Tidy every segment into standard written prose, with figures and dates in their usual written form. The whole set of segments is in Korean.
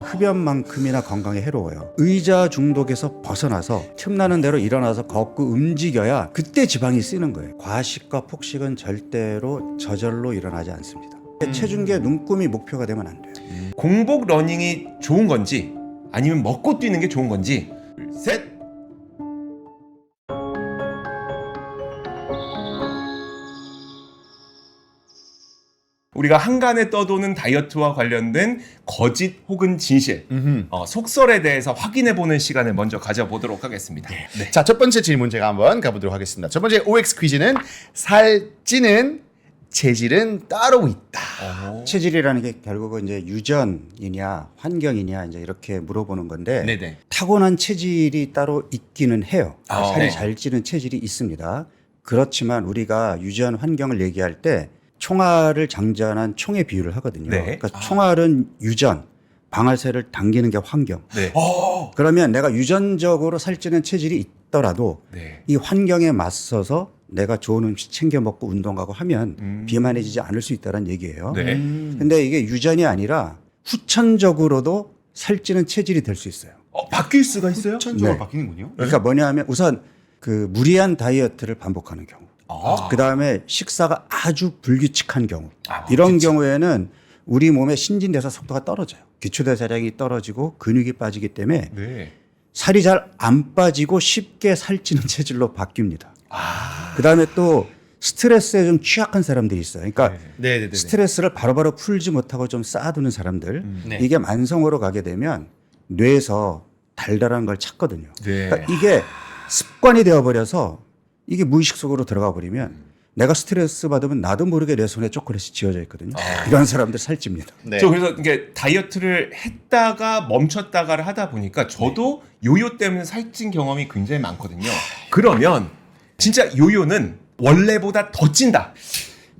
흡연만큼이나 건강에 해로워요. 의자 중독에서 벗어나서 틈나는 대로 일어나서 걷고 움직여야 그때 지방이 쓰는 거예요. 과식과 폭식은 절대로 저절로 일어나지 않습니다. 체중계 눈금이 목표가 되면 안 돼요. 공복 러닝이 좋은 건지 아니면 먹고 뛰는 게 좋은 건지. 둘, 셋. 우리가 한간에 떠도는 다이어트와 관련된 거짓 혹은 진실, 속설에 대해서 확인해보는 시간을 먼저 가져보도록 하겠습니다. 네. 자, 첫 번째 질문 제가 한번 가보도록 하겠습니다. 첫 번째 OX 퀴즈는 살찌는 체질은 따로 있다. 체질이라는 게 결국은 이제 유전이냐 환경이냐 이제 이렇게 물어보는 건데 네네. 타고난 체질이 따로 있기는 해요. 살이 네. 잘 찌는 체질이 있습니다. 그렇지만 우리가 유전 환경을 얘기할 때 총알을 장전한 총에 비유를 하거든요. 네. 그러니까 총알은 유전, 방아쇠를 당기는 게 환경. 네. 그러면 내가 유전적으로 살찌는 체질이 있더라도 네. 이 환경에 맞서서 내가 좋은 음식 챙겨 먹고 운동하고 하면 비만해지지 않을 수 있다는 얘기예요. 네. 근데 이게 유전이 아니라 후천적으로도 살찌는 체질이 될 수 있어요. 바뀔 수가 있어요? 천적으로 네. 바뀌는군요. 그러니까 뭐냐 하면 우선 그 무리한 다이어트를 반복하는 경우. 그 다음에 식사가 아주 불규칙한 경우. 이런 경우에는 우리 몸의 신진대사 속도가 떨어져요. 기초대사량이 떨어지고 근육이 빠지기 때문에 네. 살이 잘 안 빠지고 쉽게 살찌는 체질로 바뀝니다. 그 다음에 또 스트레스에 좀 취약한 사람들이 있어요. 그러니까 네네네. 스트레스를 바로바로 풀지 못하고 좀 쌓아두는 사람들. 네. 이게 만성으로 가게 되면 뇌에서 달달한 걸 찾거든요. 네. 그러니까 이게 습관이 되어버려서 이게 무의식 속으로 들어가 버리면 내가 스트레스 받으면 나도 모르게 내 손에 초콜릿이 쥐어져 있거든요. 이런 사람들 살찝니다. 네. 저 그래서 이게 다이어트를 했다가 멈췄다가를 하다 보니까 저도 요요 때문에 살찐 경험이 굉장히 많거든요. 그러면 진짜 요요는 원래보다 더 찐다.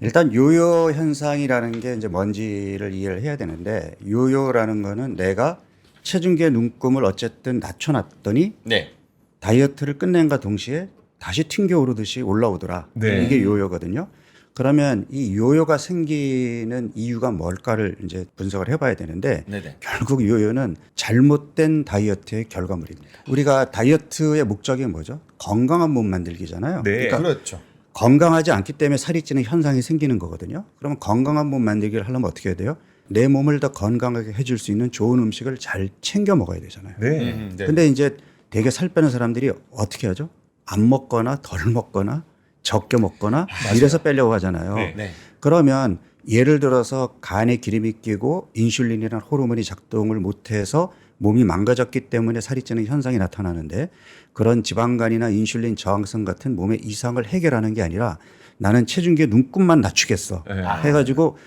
일단 요요 현상이라는 게 이제 뭔지를 이해를 해야 되는데 요요라는 거는 내가 체중계 눈금을 어쨌든 낮춰놨더니 네. 다이어트를 끝낸과 동시에 다시 튕겨 오르듯이 올라오더라. 네. 이게 요요거든요. 그러면 이 요요가 생기는 이유가 뭘까를 이제 분석을 해봐야 되는데 네네. 결국 요요는 잘못된 다이어트의 결과물입니다. 우리가 다이어트의 목적이 뭐죠? 건강한 몸 만들기잖아요. 네. 그러니까 그렇죠. 건강하지 않기 때문에 살이 찌는 현상이 생기는 거거든요. 그러면 건강한 몸 만들기를 하려면 어떻게 해야 돼요? 내 몸을 더 건강하게 해줄 수 있는 좋은 음식을 잘 챙겨 먹어야 되잖아요. 네. 네. 근데 이제 되게 살 빼는 사람들이 어떻게 하죠? 안 먹거나 덜 먹거나 적게 먹거나 이래서 빼려고 하잖아요. 네. 네. 그러면 예를 들어서 간에 기름이 끼고 인슐린이라는 호르몬이 작동을 못해서 몸이 망가졌기 때문에 살이 찌는 현상이 나타나는데 그런 지방간이나 인슐린 저항성 같은 몸의 이상을 해결하는 게 아니라 나는 체중계 눈금만 낮추겠어 네. 해가지고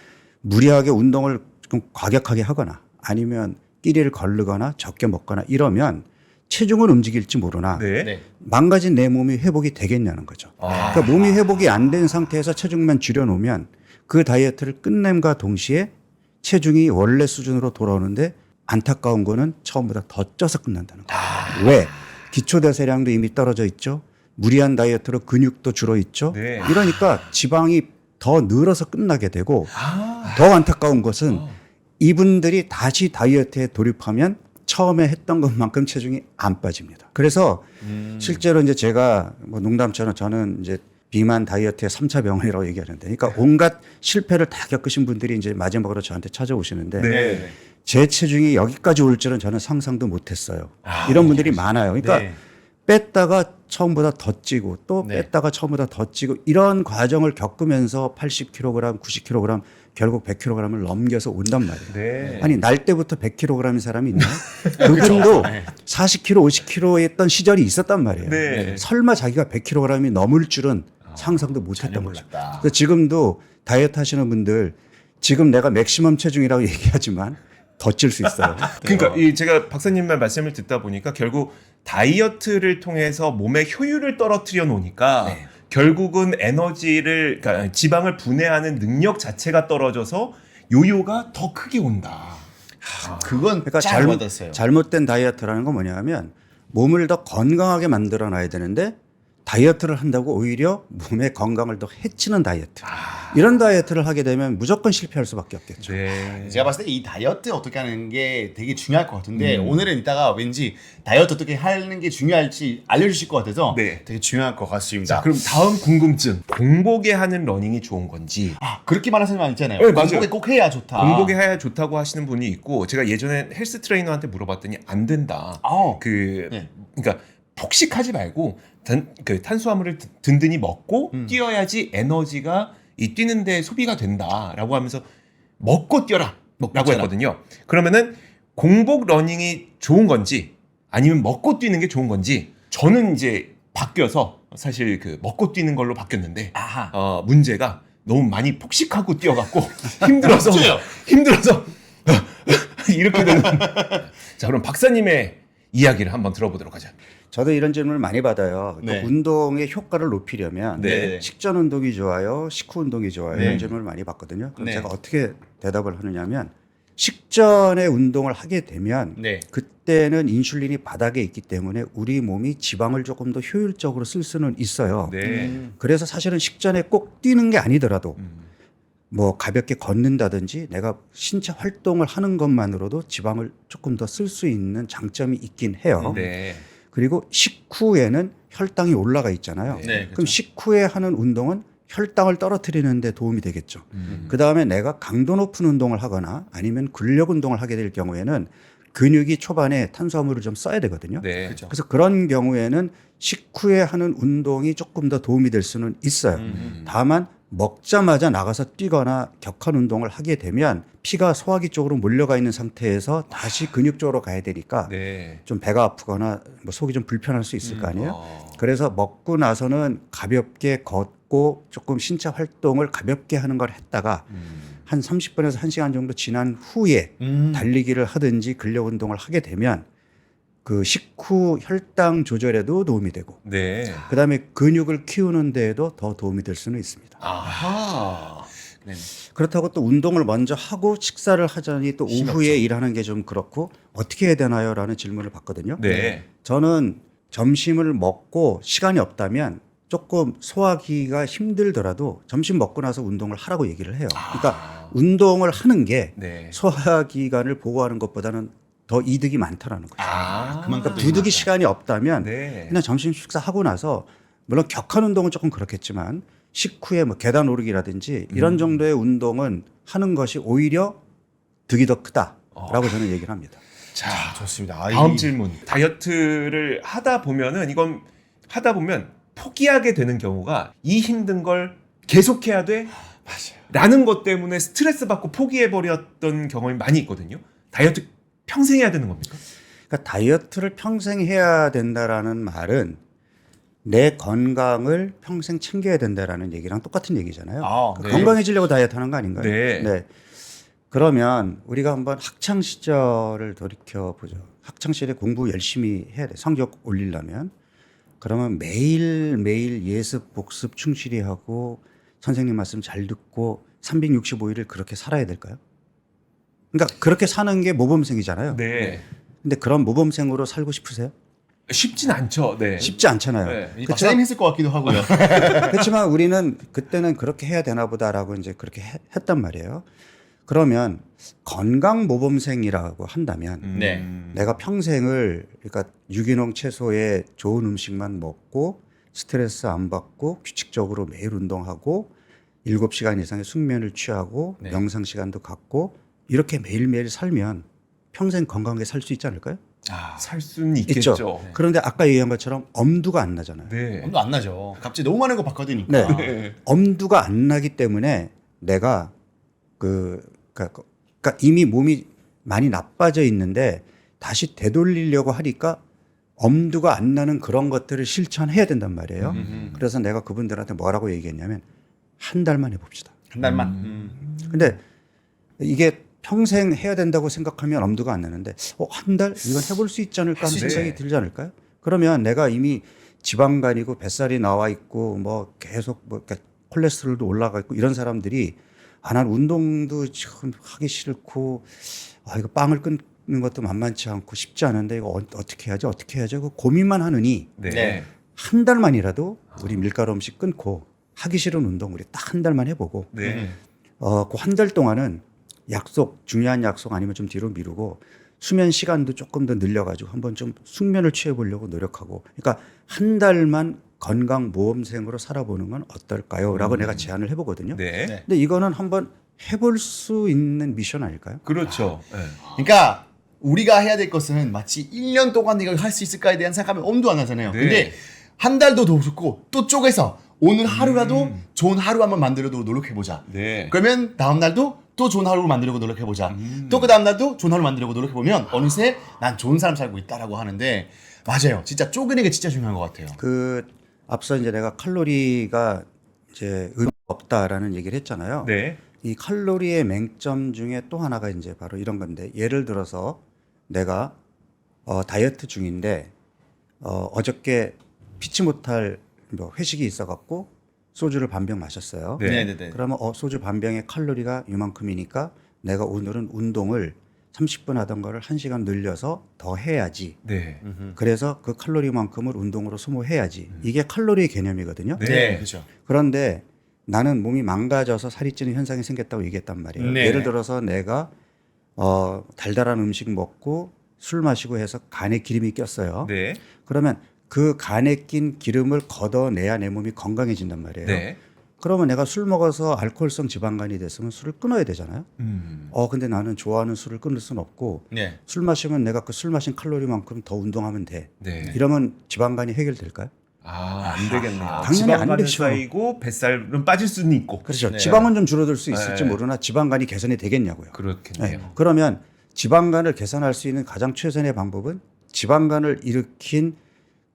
무리하게 운동을 좀 과격하게 하거나 아니면 끼리를 거르거나 적게 먹거나 이러면 체중은 움직일지 모르나 네. 네. 망가진 내 몸이 회복이 되겠냐는 거죠. 그러니까 몸이 회복이 안 된 상태에서 체중만 줄여놓으면 그 다이어트를 끝냄과 동시에 체중이 원래 수준으로 돌아오는데 안타까운 거는 처음보다 더 쪄서 끝난다는 거예요. 왜? 기초대사량도 이미 떨어져 있죠. 무리한 다이어트로 근육도 줄어 있죠. 네. 이러니까 지방이 더 늘어서 끝나게 되고 더 안타까운 것은 이분들이 다시 다이어트에 돌입하면 처음에 했던 것만큼 체중이 안 빠집니다. 그래서 실제로 이제 제가 뭐 농담처럼 저는 이제 비만 다이어트의 3차 병원이라고 얘기하는데 그러니까 온갖 실패를 다 겪으신 분들이 이제 마지막으로 저한테 찾아오시는데 네. 제 체중이 여기까지 올 줄은 저는 상상도 못 했어요. 이런 분들이 많아요. 그러니까 네. 뺐다가 처음보다 더 찌고 또 네. 뺐다가 처음보다 더 찌고 이런 과정을 겪으면서 80kg, 90kg 결국 100kg을 넘겨서 온단 말이에요. 네. 아니 날 때부터 100kg인 사람이 있나요? 그분도 40kg, 50kg 했던 시절이 있었단 말이에요. 네. 설마 자기가 100kg이 넘을 줄은 상상도 못했던 거죠. 몰랐다. 그래서 지금도 다이어트 하시는 분들 지금 내가 맥시멈 체중이라고 얘기하지만 더 찔 수 있어요. 그러니까 이 제가 박사님 말씀을 듣다 보니까 결국 다이어트를 통해서 몸의 효율을 떨어뜨려 놓으니까 결국은 에너지를 그러니까 지방을 분해하는 능력 자체가 떨어져서 요요가 더 크게 온다. 그건 그러니까 잘 받았어요. 잘못된 다이어트라는 건 뭐냐면 몸을 더 건강하게 만들어 놔야 되는데 다이어트를 한다고 오히려 몸의 건강을 더 해치는 다이어트. 이런 다이어트를 하게 되면 무조건 실패할 수밖에 없겠죠. 네. 제가 봤을 때 이 다이어트 어떻게 하는 게 되게 중요할 것 같은데 오늘은 이따가 왠지 다이어트 어떻게 하는 게 중요할지 알려주실 것 같아서 네. 되게 중요할 것 같습니다. 자, 그럼 다음 궁금증. 공복에 하는 러닝이 좋은 건지. 그렇게 말하는 사람 있잖아요. 네, 맞아요. 공복에 꼭 해야 좋다. 공복에 해야 좋다고 하시는 분이 있고 제가 예전에 헬스 트레이너한테 물어봤더니 안 된다. 네. 그러니까 폭식하지 말고 탄수화물을 든든히 먹고 뛰어야지 에너지가 이 뛰는데 소비가 된다라고 하면서 먹고 뛰어라 라고 했거든요. 그러면은 공복 러닝이 좋은 건지 아니면 먹고 뛰는 게 좋은 건지 저는 이제 바뀌어서 사실 그 먹고 뛰는 걸로 바뀌었는데 문제가 너무 많이 폭식하고 뛰어갖고 힘들어서 이렇게 되는. 자, 그럼 박사님의 이야기를 한번 들어보도록 하죠. 저도 이런 질문을 많이 받아요. 또 네. 운동의 효과를 높이려면 네. 식전 운동이 좋아요, 식후 운동이 좋아요 네. 이런 질문을 많이 받거든요. 그럼 네. 제가 어떻게 대답을 하느냐면 식전에 운동을 하게 되면 네. 그때는 인슐린이 바닥에 있기 때문에 우리 몸이 지방을 조금 더 효율적으로 쓸 수는 있어요. 네. 그래서 사실은 식전에 꼭 뛰는 게 아니더라도 뭐 가볍게 걷는다든지 내가 신체 활동을 하는 것만으로도 지방을 조금 더 쓸 수 있는 장점이 있긴 해요. 네. 그리고 식후에는 혈당이 올라가 있잖아요. 네, 그럼 식후에 하는 운동은 혈당을 떨어뜨리는 데 도움이 되겠죠. 그다음에 내가 강도 높은 운동을 하거나 아니면 근력 운동을 하게 될 경우에는 근육이 초반에 탄수화물을 좀 써야 되거든요. 네. 그렇죠. 그래서 그런 경우에는 식후에 하는 운동이 조금 더 도움이 될 수는 있어요. 다만 먹자마자 나가서 뛰거나 격한 운동을 하게 되면 피가 소화기 쪽으로 몰려가 있는 상태에서 다시 근육 쪽으로 가야 되니까 네. 좀 배가 아프거나 뭐 속이 좀 불편할 수 있을 거 아니에요. 어. 그래서 먹고 나서는 가볍게 걷고 조금 신체 활동을 가볍게 하는 걸 했다가 한 30분에서 1시간 정도 지난 후에 달리기를 하든지 근력 운동을 하게 되면 그 식후 혈당 조절에도 도움이 되고 네. 그다음에 근육을 키우는 데에도 더 도움이 될 수는 있습니다. 아하. 네. 그렇다고 또 운동을 먼저 하고 식사를 하자니 또 힘이 오후에 일하는 게 좀 그렇고 어떻게 해야 되나요? 라는 질문을 받거든요. 네. 저는 점심을 먹고 시간이 없다면 조금 소화하기가 힘들더라도 점심 먹고 나서 운동을 하라고 얘기를 해요. 그러니까 운동을 하는 게 네. 소화기관을 보호하는 것보다는 더 이득이 많다라는 거죠. 그만큼 그러니까 부득이 시간이 없다면 네. 그냥 점심 식사하고 나서 물론 격한 운동은 조금 그렇겠지만 식후에 뭐 계단 오르기라든지 이런 정도의 운동은 하는 것이 오히려 득이 더 크다라고 저는 얘기를 합니다. 자, 좋습니다. 다음 질문. 다이어트를 하다 보면은 이건 하다 보면 포기하게 되는 경우가 이 힘든 걸 계속해야 돼? 맞아요. 라는 것 때문에 스트레스 받고 포기해 버렸던 경험이 많이 있거든요. 다이어트 평생 해야 되는 겁니까? 그러니까 다이어트를 평생 해야 된다라는 말은 내 건강을 평생 챙겨야 된다라는 얘기랑 똑같은 얘기잖아요. 그러니까 네. 건강해지려고 다이어트 하는 거 아닌가요? 네. 그러면 우리가 한번 학창 시절을 돌이켜 보죠. 학창 시절에 공부 열심히 해야 돼. 성적 올리려면. 그러면 매일매일 예습, 복습 충실히 하고 선생님 말씀 잘 듣고 365일을 그렇게 살아야 될까요? 그러니까 그렇게 사는 게 모범생이잖아요. 네. 근데 그런 모범생으로 살고 싶으세요? 쉽진 않죠. 네. 쉽지 않잖아요. 네. 박사님 했을 것 같기도 하고요. 그렇지만 우리는 그때는 그렇게 해야 되나 보다라고 이제 그렇게 했단 말이에요. 그러면 건강 모범생이라고 한다면 네. 내가 평생을 그러니까 유기농 채소에 좋은 음식만 먹고 스트레스 안 받고 규칙적으로 매일 운동하고 7시간 이상의 숙면을 취하고 네. 명상 시간도 갖고 이렇게 매일매일 살면 평생 건강하게 살 수 있지 않을까요? 살 수는 있겠죠. 있죠. 그런데 아까 얘기한 것처럼 엄두가 안 나잖아요. 네. 엄도 안 나죠. 갑자기 너무 많은 거 봤거든요. 네. 엄두가 안 나기 때문에 내가 그러니까 이미 몸이 많이 나빠져 있는데 다시 되돌리려고 하니까 엄두가 안 나는 그런 것들을 실천해야 된단 말이에요. 그래서 내가 그분들한테 뭐라고 얘기했냐면 한 달만 해봅시다. 한 달만. 근데 이게 평생 해야 된다고 생각하면 엄두가 안 나는데 한 달? 이건 해볼 수 있지 않을까 하는 네. 생각이 들지 않을까요? 그러면 내가 이미 지방간이고 뱃살이 나와 있고 뭐 계속 뭐 그러니까 콜레스테롤도 올라가 있고 이런 사람들이 난 운동도 지금 하기 싫고 이거 빵을 끊는 것도 만만치 않고 쉽지 않은데 이거 어떻게 해야지 그 고민만 하느니 네. 한 달만이라도 우리 밀가루 음식 끊고 하기 싫은 운동 우리 딱 한 달만 해보고 네. 그 한 달 동안은 약속, 중요한 약속 아니면 좀 뒤로 미루고 수면 시간도 조금 더 늘려가지고 한번 좀 숙면을 취해보려고 노력하고 그러니까 한 달만 건강 모험생으로 살아보는 건 어떨까요? 라고 내가 제안을 해보거든요. 네. 네. 근데 이거는 한번 해볼 수 있는 미션 아닐까요? 그렇죠. 네. 그러니까 우리가 해야 될 것은 마치 1년 동안 내가 할 수 있을까에 대한 생각하면 엄두 안 하잖아요. 네. 근데 한 달도 더 좋고 또 쪼개서 오늘 하루라도 좋은 하루 한번 만들려고 노력해보자. 네. 그러면 다음 날도 또 좋은 하루를 만들려고 노력해보자. 또 그 다음 날도 좋은 하루 만들려고 노력해보면 어느새 난 좋은 삶 살고 있다라고 하는데 맞아요. 진짜 쪼개는 게 진짜 중요한 것 같아요. 그 앞서 이제 내가 칼로리가 이제 의미 없다라는 얘기를 했잖아요. 네. 이 칼로리의 맹점 중에 또 하나가 이제 바로 이런 건데 예를 들어서 내가 다이어트 중인데 어저께 피치 못할 뭐 회식이 있어갖고 소주를 반병 마셨어요. 네. 네네네. 그러면 소주 반병의 칼로리가 이만큼이니까 내가 오늘은 운동을 30분 하던 거를 1시간 늘려서 더 해야지. 네. 그래서 그 칼로리만큼을 운동으로 소모해야지. 이게 칼로리의 개념이거든요. 네. 네, 그렇죠. 그런데 나는 몸이 망가져서 살이 찌는 현상이 생겼다고 얘기했단 말이에요. 네. 예를 들어서 내가 달달한 음식 먹고 술 마시고 해서 간에 기름이 꼈어요. 네. 그러면 그 간에 낀 기름을 걷어내야 내 몸이 건강해진단 말이에요. 네. 그러면 내가 술 먹어서 알코올성 지방간이 됐으면 술을 끊어야 되잖아요. 음. 근데 나는 좋아하는 술을 끊을 수는 없고 네. 술 마시면 내가 그 술 마신 칼로리만큼 더 운동하면 돼. 네. 이러면 지방간이 해결될까요? 안 되겠네요. 당연히 안 지방간은 되죠. 쌓이고 뱃살은 빠질 수는 있고. 그렇죠. 네. 지방은 좀 줄어들 수 있을지 네. 모르나 지방간이 개선이 되겠냐고요. 그렇겠네요. 네. 그러면 지방간을 개선할 수 있는 가장 최선의 방법은 지방간을 일으킨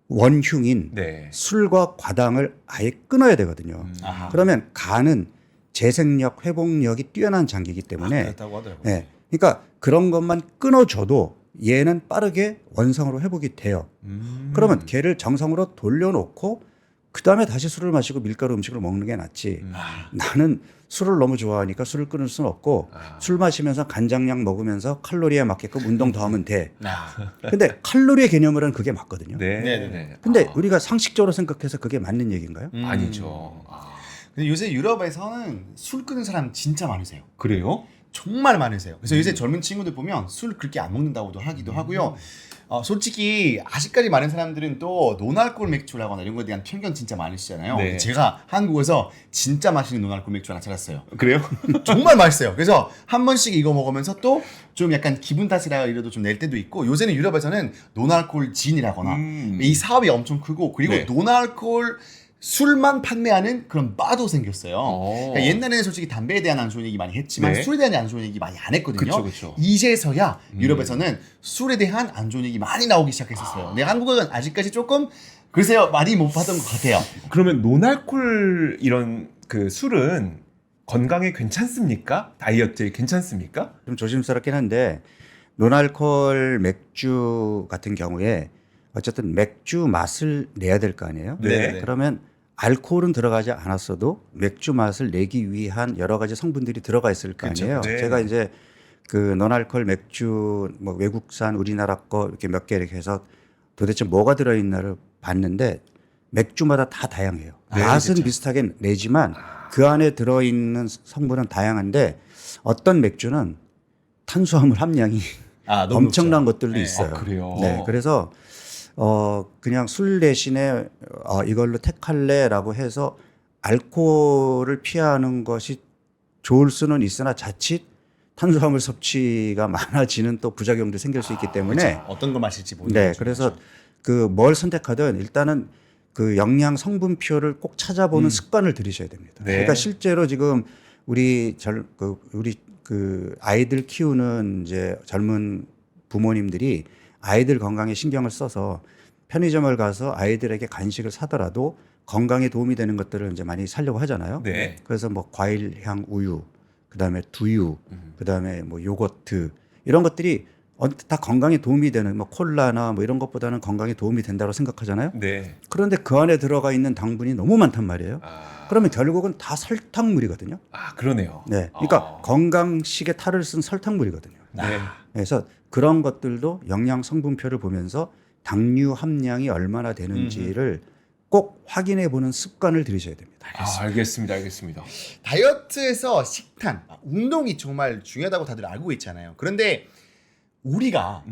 원흉인 네. 술과 과당을 아예 끊어야 되거든요. 아하. 그러면 간은 재생력, 회복력이 뛰어난 장기이기 때문에 그렇다고 하더라고요. 네. 그러니까 그런 것만 끊어줘도 얘는 빠르게 원상으로 회복이 돼요. 그러면 걔를 정상으로 돌려놓고 그 다음에 다시 술을 마시고 밀가루 음식을 먹는 게 낫지. 나는 술을 너무 좋아하니까 술을 끊을 수는 없고 술 마시면서 간장약 먹으면서 칼로리에 맞게끔 운동 더 하면 돼. 근데 칼로리의 개념으로는 그게 맞거든요. 네. 네네네. 근데 우리가 상식적으로 생각해서 그게 맞는 얘기인가요? 아니죠. 근데 요새 유럽에서는 술 끊는 사람 진짜 많으세요. 그래요? 정말 많으세요. 그래서 요새 젊은 친구들 보면 술 그렇게 안 먹는다고도 하기도 하고요. 솔직히 아직까지 많은 사람들은 또 노알코올 맥주라거나 이런 거에 대한 편견 진짜 많으시잖아요. 네. 제가 한국에서 진짜 맛있는 노알코올 맥주 하나 찾았어요. 그래요? 정말 맛있어요. 그래서 한 번씩 이거 먹으면서 또 좀 약간 기분 탓이라 이래도 좀 낼 때도 있고 요새는 유럽에서는 노알코올 진이라거나 이 사업이 엄청 크고 그리고 네. 노알코올 술만 판매하는 그런 바도 생겼어요. 오. 그러니까 옛날에는 솔직히 담배에 대한 안 좋은 얘기 많이 했지만 네. 술에 대한 안 좋은 얘기 많이 안 했거든요. 그쵸, 그쵸. 이제서야 유럽에서는 술에 대한 안 좋은 얘기 많이 나오기 시작했었어요. 근데 한국은 아직까지 조금 글쎄요 많이 못 받은 것 같아요. 그러면 노알콜 이런 그 술은 건강에 괜찮습니까? 다이어트에 괜찮습니까? 좀 조심스럽긴 한데 노알코올 맥주 같은 경우에 어쨌든 맥주 맛을 내야 될 거 아니에요? 네. 그러면 알코올은 들어가지 않았어도 맥주 맛을 내기 위한 여러 가지 성분들이 들어가 있을 거 그쵸, 아니에요. 네. 제가 이제 그 노알코올 맥주 뭐 외국산 우리나라 거 이렇게 몇 개 이렇게 해서 도대체 뭐가 들어있나를 봤는데 맥주마다 다 다양해요. 네, 맛은 그쵸. 비슷하게 내지만 그 안에 들어있는 성분은 다양한데 어떤 맥주는 탄수화물 함량이 너무 엄청난 높죠. 것들도 네. 있어요. 그래요? 네, 그래서 그냥 술 대신에 이걸로 택할래라고 해서 알코올을 피하는 것이 좋을 수는 있으나 자칫 탄수화물 섭취가 많아지는 또 부작용도 생길 수 있기 때문에 그렇죠. 어떤 걸 마실지 모르는 네, 거죠. 그래서 그 뭘 선택하든 일단은 그 영양 성분표를 꼭 찾아보는 습관을 들이셔야 됩니다. 네. 그러니까 실제로 지금 우리 아이들 키우는 이제 젊은 부모님들이 아이들 건강에 신경을 써서 편의점을 가서 아이들에게 간식을 사더라도 건강에 도움이 되는 것들을 이제 많이 사려고 하잖아요. 네. 그래서 뭐 과일향 우유, 그다음에 두유, 그다음에 뭐 요거트 이런 것들이 다 건강에 도움이 되는 뭐 콜라나 뭐 이런 것보다는 건강에 도움이 된다고 생각하잖아요. 네. 그런데 그 안에 들어가 있는 당분이 너무 많단 말이에요. 그러면 결국은 다 설탕물이거든요. 그러네요. 네. 그러니까 건강식의 탈을 쓴 설탕물이거든요. 네. 그래서 그런 것들도 영양 성분표를 보면서 당류 함량이 얼마나 되는지를 꼭 확인해 보는 습관을 들이셔야 됩니다. 알겠습니다. 다이어트에서 식단, 운동이 정말 중요하다고 다들 알고 있잖아요. 그런데 우리가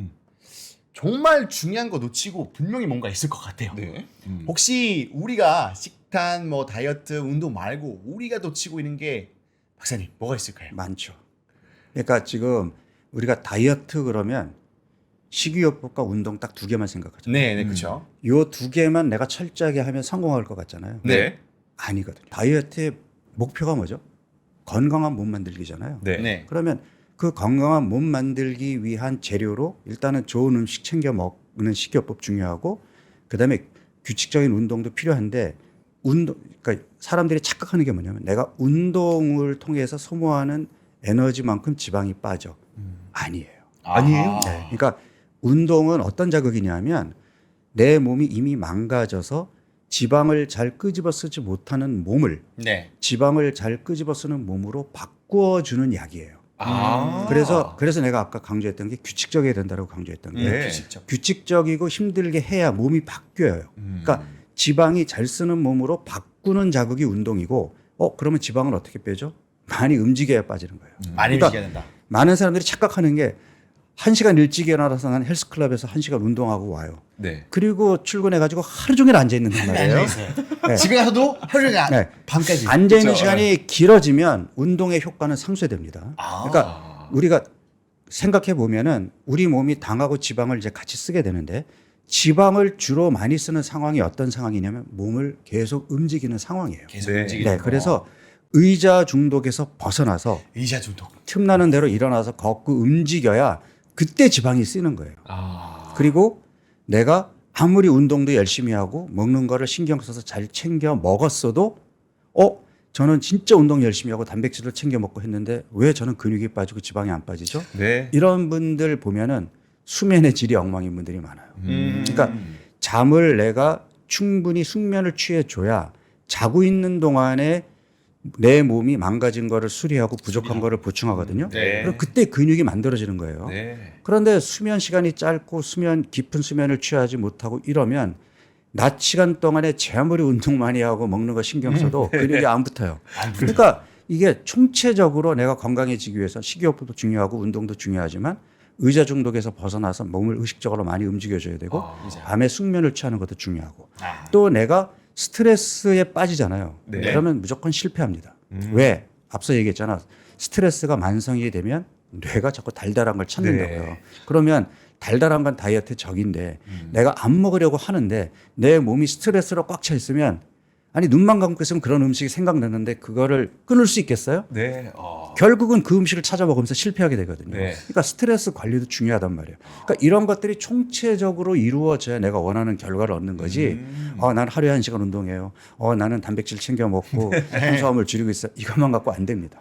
정말 중요한 거 놓치고 분명히 뭔가 있을 것 같아요. 네. 혹시 우리가 식단, 뭐 다이어트, 운동 말고 우리가 놓치고 있는 게 박사님 뭐가 있을까요? 많죠. 그러니까 지금 우리가 다이어트 그러면 식이요법과 운동 딱 두 개만 생각하잖아요. 네, 그렇죠. 요 두 개만 내가 철저하게 하면 성공할 것 같잖아요. 네. 아니거든요. 다이어트의 목표가 뭐죠? 건강한 몸 만들기잖아요. 네. 그러면 그 건강한 몸 만들기 위한 재료로 일단은 좋은 음식 챙겨 먹는 식이요법 중요하고 그다음에 규칙적인 운동도 필요한데 그러니까 사람들이 착각하는 게 뭐냐면 내가 운동을 통해서 소모하는 에너지만큼 지방이 빠져. 아니에요. 아니에요? 네. 그러니까 운동은 어떤 자극이냐면 내 몸이 이미 망가져서 지방을 잘 끄집어 쓰지 못하는 몸을 네. 지방을 잘 끄집어 쓰는 몸으로 바꾸어주는 약이에요. 아. 그래서 내가 아까 강조했던 게 규칙적이어야 된다고 강조했던 게 네. 규칙적이고 힘들게 해야 몸이 바뀌어요. 그러니까 지방이 잘 쓰는 몸으로 바꾸는 자극이 운동이고 그러면 지방을 어떻게 빼죠? 많이 움직여야 빠지는 거예요. 많이 그러니까 움직여야 된다. 많은 사람들이 착각하는 게 1시간 일찍 일어나서 난 헬스클럽에서 1시간 운동하고 와요. 네. 그리고 출근해가지고 하루 종일 앉아 있는단 말이에요. 네. 집에 가서도 하루 종일 네. 밤까지 앉아 있는 그렇죠. 시간이 길어지면 운동의 효과는 상쇄됩니다. 그러니까 우리가 생각해 보면은 우리 몸이 당하고 지방을 이제 같이 쓰게 되는데 지방을 주로 많이 쓰는 상황이 어떤 상황이냐면 몸을 계속 움직이는 상황이에요. 계속 네. 움직이는 네, 거. 그래서 의자 중독에서 벗어나서 의자 중독. 틈나는 대로 일어나서 걷고 움직여야 그때 지방이 쓰는 거예요. 그리고 내가 아무리 운동도 열심히 하고 먹는 거를 신경 써서 잘 챙겨 먹었어도 저는 진짜 운동 열심히 하고 단백질을 챙겨 먹고 했는데 왜 저는 근육이 빠지고 지방이 안 빠지죠? 네. 이런 분들 보면은 수면의 질이 엉망인 분들이 많아요. 그러니까 잠을 내가 충분히 숙면을 취해 줘야 자고 있는 동안에 내 몸이 망가진 거를 수리하고 부족한 거를 보충하거든요. 네. 그럼 그때 근육이 만들어지는 거예요. 네. 그런데 수면 시간이 짧고 깊은 수면을 취하지 못하고 이러면 낮 시간 동안에 제 아무리 운동 많이 하고 먹는 거 신경 써도 근육이 안 붙어요. 그러니까 이게 총체적으로 내가 건강해지기 위해서 식이요법도 중요하고 운동도 중요하지만 의자 중독에서 벗어나서 몸을 의식적으로 많이 움직여줘야 되고 밤에 숙면을 취하는 것도 중요하고 또 내가 스트레스에 빠지잖아요. 네. 그러면 무조건 실패합니다. 왜? 앞서 얘기했잖아. 스트레스가 만성이 되면 뇌가 자꾸 달달한 걸 찾는다고요. 네. 그러면 달달한 건 다이어트의 적인데 내가 안 먹으려고 하는데 내 몸이 스트레스로 꽉 차 있으면 아니 눈만 감고 있으면 그런 음식이 생각나는데 그거를 끊을 수 있겠어요? 네. 결국은 그 음식을 찾아 먹으면서 실패하게 되거든요. 네. 그러니까 스트레스 관리도 중요하단 말이에요. 그러니까 이런 것들이 총체적으로 이루어져야 내가 원하는 결과를 얻는 거지. 난 하루에 1시간 운동해요. 나는 단백질 챙겨 먹고 탄수화물 줄이고 있어. 이것만 갖고 안 됩니다.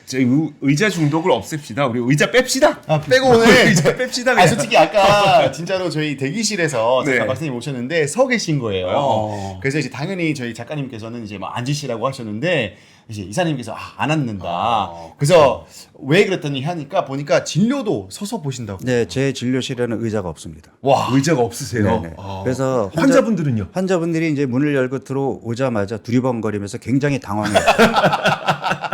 저희 의자 중독을 없앱시다. 우리 의자 뺍시다. 빼고 오늘 의자 뺍시다. 그냥. 솔직히 아까 진짜로 저희 대기실에서 네. 제가 박사님 오셨는데 서 계신 거예요. 그래서 이제 당연히 저희 작가님께서는 이제 뭐 앉으시라고 하셨는데 이제 이사님께서 안 앉는다. 그래서 왜 그랬더니 하니까 보니까 진료도 서서 보신다고. 네, 제 진료실에는 의자가 없습니다. 와. 의자가 없으세요. 네네. 그래서 환자분들은요? 환자분들이 이제 문을 열고 들어오자마자 두리번거리면서 굉장히 당황해요.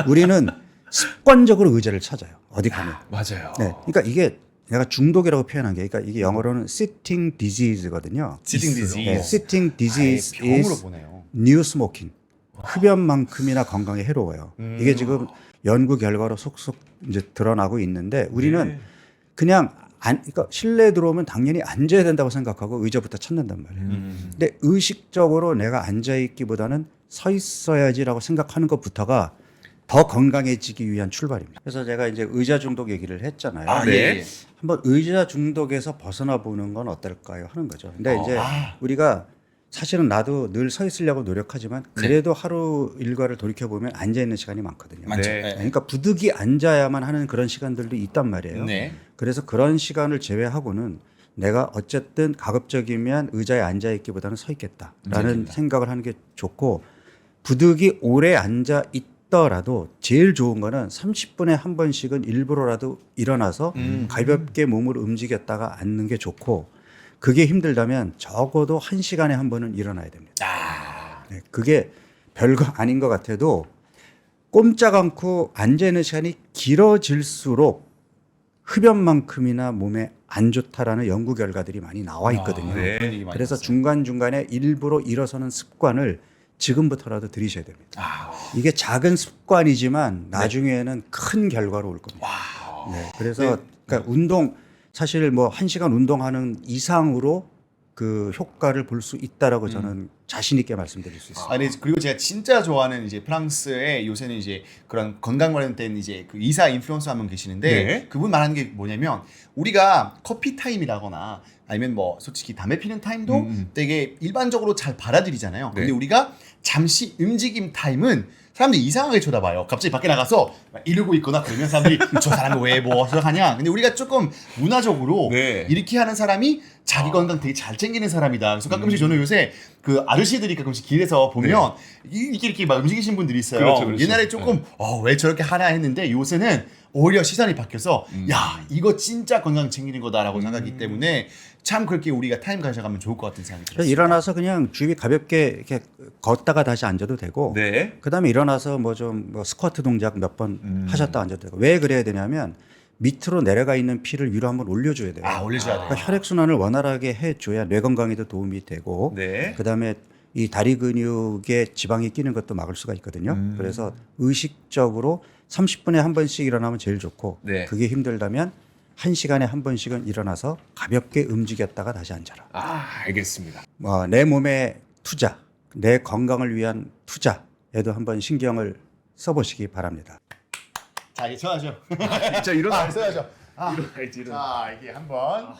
우리는 습관적으로 의자를 찾아요. 어디 가면. 맞아요. 네, 그러니까 이게 내가 중독이라고 표현한 게, 그러니까 이게 영어로는 sitting disease거든요. Sitting disease. 네, sitting disease 병으로 is 보네요. new smoking. 흡연만큼이나 건강에 해로워요. 이게 지금 연구 결과로 속속 이제 드러나고 있는데 우리는 그냥 그러니까 실내에 들어오면 당연히 앉아야 된다고 생각하고 의자부터 찾는단 말이에요. 근데 의식적으로 내가 앉아 있기보다는 서 있어야지라고 생각하는 것부터가 더 건강해지기 위한 출발입니다. 그래서 제가 이제 의자 중독 얘기를 했잖아요. 네. 한번 의자 중독에서 벗어나 보는 건 어떨까요? 하는 거죠. 근데 이제 우리가 사실은 나도 늘 서 있으려고 노력하지만 그래도 하루 일과를 돌이켜 보면 앉아 있는 시간이 많거든요. 많죠. 네. 네. 그러니까 부득이 앉아야만 하는 그런 시간들도 있단 말이에요. 네. 그래서 그런 시간을 제외하고는 내가 어쨌든 가급적이면 의자에 앉아 있기보다는 서 있겠다라는 생각을 하는 게 좋고, 부득이 오래 앉아 있더라도 제일 좋은 거는 30분에 한 번씩은 일부러라도 일어나서 가볍게 몸을 움직였다가 앉는 게 좋고, 그게 힘들다면 적어도 1시간에 한 번은 일어나야 됩니다. 네, 그게 별거 아닌 것 같아도 꼼짝 않고 앉아있는 시간이 길어질수록 흡연만큼이나 몸에 안 좋다라는 연구 결과들이 많이 나와 있거든요. 네. 그런 얘기 많이 그래서 봤어요. 중간중간에 일부러 일어서는 습관을 지금부터라도 들이셔야 됩니다. 이게 작은 습관이지만 나중에는 큰 결과로 올 겁니다. 네, 그래서 그러니까 운동 사실 뭐 1시간 운동하는 이상으로 그 효과를 볼 수 있다라고 저는 자신 있게 말씀드릴 수 있습니다. 아니 그리고 제가 진짜 좋아하는 이제 프랑스에 요새는 이제 그런 건강 관련된 이제 그 의사 인플루언서 한 분 계시는데 네. 그분 말하는 게 뭐냐면 우리가 커피 타임이라거나 아니면 뭐 솔직히 담배 피는 타임도 되게 일반적으로 잘 받아들이잖아요. 근데 네. 우리가 잠시 움직임 타임은 사람들이 이상하게 쳐다봐요. 갑자기 밖에 나가서 막 이러고 있거나 그러면 사람들이 저 사람이 왜 뭐 하냐. 근데 우리가 조금 문화적으로 네. 이렇게 하는 사람이 자기 건강 되게 잘 챙기는 사람이다. 그래서 가끔씩 저는 요새 그 아저씨들이 가끔씩 길에서 보면 이렇게 막 움직이신 분들이 있어요. 그렇죠, 그렇죠. 옛날에 조금 왜 저렇게 하나 했는데 요새는 오히려 시선이 바뀌어서 야 이거 진짜 건강 챙기는 거다라고 생각하기 때문에 참 그렇게 우리가 타임 가져가면 좋을 것 같은 생각이 들었어요. 일어나서 그냥 주위 가볍게 이렇게 걷다가 다시 앉아도 되고 네. 그다음에 일어나서 뭐 좀 뭐 스쿼트 동작 몇 번 하셨다 앉아도 되고 왜 그래야 되냐면 밑으로 내려가 있는 피를 위로 한번 올려줘야 돼요. 올려줘야 돼요. 그러니까 혈액순환을 원활하게 해줘야 뇌 건강에도 도움이 되고 네. 그다음에 이 다리 근육에 지방이 끼는 것도 막을 수가 있거든요. 그래서 의식적으로 30분에 한 번씩 일어나면 제일 좋고 네. 그게 힘들다면 1시간에 한 번씩은 일어나서 가볍게 움직였다가 다시 앉아라. 알겠습니다. 내 몸의 투자, 내 건강을 위한 투자에도 한번 신경을 써보시기 바랍니다. 자 이제 전하죠. 진짜 일어나. 써야죠. 일어나야지. 자 이게 한번